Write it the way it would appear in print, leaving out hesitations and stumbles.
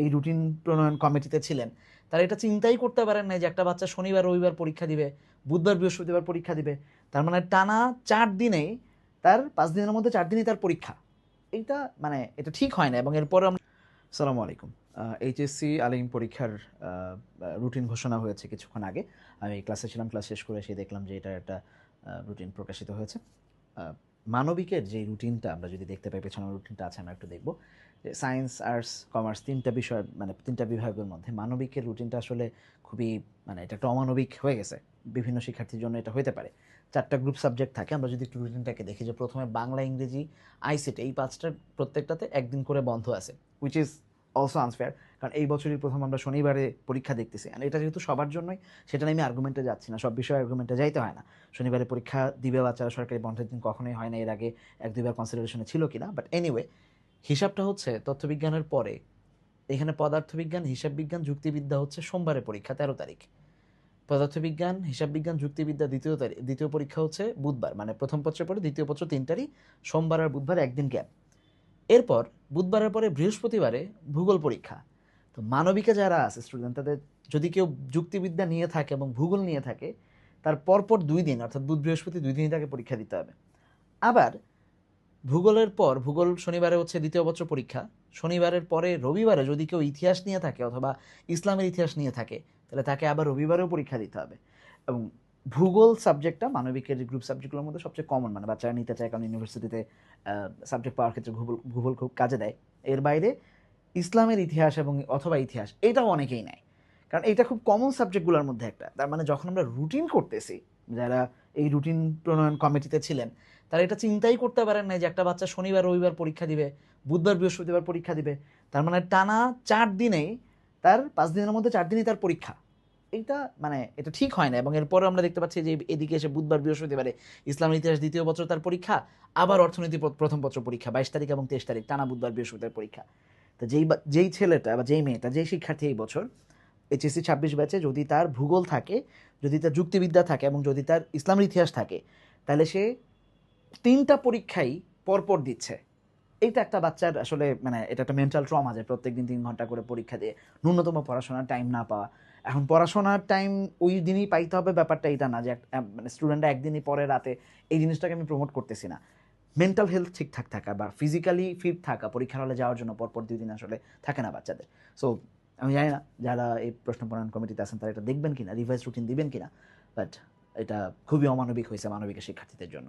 এই রুটিন প্রণয়ন কমিটিতে ছিলেন, তারা এটা চিন্তাই করতে পারেন না যে একটা বাচ্চা শনিবার রবিবার পরীক্ষা দিবে, বুধবার বৃহস্পতিবার পরীক্ষা দিবে, তার মানে টানা 4 দিনেই তার 5 দিনের মধ্যে 4 দিনই তার পরীক্ষা। এইটা মানে এটা ঠিক হয় না। এবং এরপরে আমরা আসসালামু আলাইকুম। এইচএসসি আলিম পরীক্ষার রুটিন ঘোষণা হয়েছে কিছুক্ষণ আগে। আমি ক্লাসে ছিলাম, ক্লাস শেষ করে এসে দেখলাম যে এটা একটা রুটিন প্রকাশিত হয়েছে। মানবিকের যে রুটিনটা আমরা যদি দেখতে পাই, পেছনের রুটিনটা আছে, আমরা একটু দেখব যে সায়েন্স, আর্টস, কমার্স 3টা বিষয়, মানে 3টা বিভাগের মধ্যে মানবিকের রুটিনটা আসলে খুবই, মানে এটা একটা অমানবিক হয়ে গেছে। বিভিন্ন শিক্ষার্থীর জন্য এটা হতে পারে। 4টা গ্রুপ সাবজেক্ট থাকে। আমরা যদি একটু রুটিনটাকে দেখি যে প্রথমে বাংলা, ইংরেজি, আইসিটি, এই 5টার প্রত্যেকটাতে একদিন করে বন্ধ আছে, হুইচ ইজ অলসো আনফেয়ার। কারণ এই বছরই প্রথম আমরা শনিবারে পরীক্ষা দেখতেছি, আর এটা যেহেতু সবার জন্যই, সেটা নিয়ে আমি আর্গুমেন্টে যাচ্ছি না, সব বিষয়ে আর্গুমেন্টে যাইতে হয় না। শনিবারে পরীক্ষা দিবে বাচ্চারা, সরকারি বন্ধের দিন কখনোই হয় না, এর আগে 1-2বার কনসিডারেশনে ছিল কিনা, বাট এনিওয়ে হিসাবটা হচ্ছে তথ্যবিজ্ঞানের পরে এখানে পদার্থবিজ্ঞান, হিসাব বিজ্ঞান, যুক্তিবিদ্যা হচ্ছে সোমবারে পরীক্ষা 13 তারিখ। পদার্থবিজ্ঞান, হিসাব বিজ্ঞান, যুক্তিবিদ্যা দ্বিতীয় পরীক্ষা হচ্ছে বুধবার, মানে প্রথম পত্রের পরে দ্বিতীয় পত্র 3টারই সোমবার আর বুধবার একদিন গ্যাপ। এরপর বুধবারের পরে বৃহস্পতিবারে ভূগোল পরীক্ষা। তো মানবিকে যারা আছে স্টুডেন্ট, তাদের যদি কেউ যুক্তিবিদ্যা নিয়ে থাকে এবং ভূগোল নিয়ে থাকে, তার পরপর 2 দিন, অর্থাৎ বুধ বৃহস্পতি 2 দিনই তাকে পরীক্ষা দিতে হবে। আবার ভূগোলের পর, ভূগোল শনিবারে হচ্ছে দ্বিতীয় বছর পরীক্ষা, শনিবারের পরে রবিবারে যদি কেউ ইতিহাস নিয়ে থাকে অথবা ইসলামের ইতিহাস নিয়ে থাকে, তাহলে তাকে আবার রবিবারেও পরীক্ষা দিতে হবে। এবং ভূগোল সাবজেক্টটা মানবিকের যে গ্রুপ সাবজেক্টগুলোর মধ্যে সবচেয়ে কমন, মানে বাচ্চারা নিতে চায়, কারণ ইউনিভার্সিটিতে সাবজেক্ট পাওয়ার ক্ষেত্রে ভূগোল ভূগোল খুব কাজে দেয়। এর বাইরে ইসলামের ইতিহাস এবং অথবা ইতিহাস, এটাও অনেকেই নেয়, কারণ এটা খুব কমন সাবজেক্টগুলোর মধ্যে একটা। তার মানে যখন আমরা রুটিন করতেছি, যারা এই রুটিন প্রণয়ন কমিটিতে ছিলেন, তারা এটা চিন্তাই করতে পারেন না যে একটা বাচ্চা শনিবার রবিবার পরীক্ষা দিবে, বুধবার বৃহস্পতিবার পরীক্ষা দিবে, তার মানে টানা 4 দিনেই তার 5 দিনের মধ্যে 4 দিনই তার পরীক্ষা। এইটা মানে এটা ঠিক হয় না। এবং এরপরে আমরা দেখতে পাচ্ছি যে এদিকে এসে বুধবার বৃহস্পতিবারে ইসলামের ইতিহাস দ্বিতীয় বছর তার পরীক্ষা, আবার অর্থনীতি প্রথম বছর পরীক্ষা 22 তারিখ এবং 23 তারিখ, টানা বুধবার বৃহস্পতিবার পরীক্ষা। তো যেই ছেলেটা বা যেই মেয়েটা, যেই শিক্ষার্থী এই বছর এইচএসসি 26 ব্যাচে, যদি তার ভূগোল থাকে, যদি তার যুক্তিবিদ্যা থাকে এবং যদি তার ইসলামের ইতিহাস থাকে, তাহলে সে 3টা পরীক্ষাই পরপর দিচ্ছে। এইটা একটা বাচ্চার আসলে, মানে এটা একটা মেন্টাল ট্রমা, যে প্রত্যেকদিন 3 ঘন্টা করে পরীক্ষা দিয়ে ন্যূনতম পড়াশোনার টাইম না পাওয়া। এখন পড়াশোনার টাইম ওই দিনই পাইতে হবে, ব্যাপারটা এটা না যে মানে স্টুডেন্টরা একদিনই পড়ে রাতে, এই জিনিসটাকে আমি প্রমোট করতেছি না। মেন্টাল হেলথ ঠিকঠাক থাকা বা ফিজিক্যালি ফিট থাকা পরীক্ষার হলে যাওয়ার জন্য পরপর 2 দিন আসলে থাকে না বাচ্চাদের। সো আমি জানি না যারা এই প্রশ্ন প্রণয়ন কমিটিতে আছেন তারা এটা দেখবেন কিনা, রিভাইজ রুটিন দিবেন কিনা, বাট এটা খুবই অমানবিক হয়েছে মানবিকের শিক্ষার্থীদের জন্য।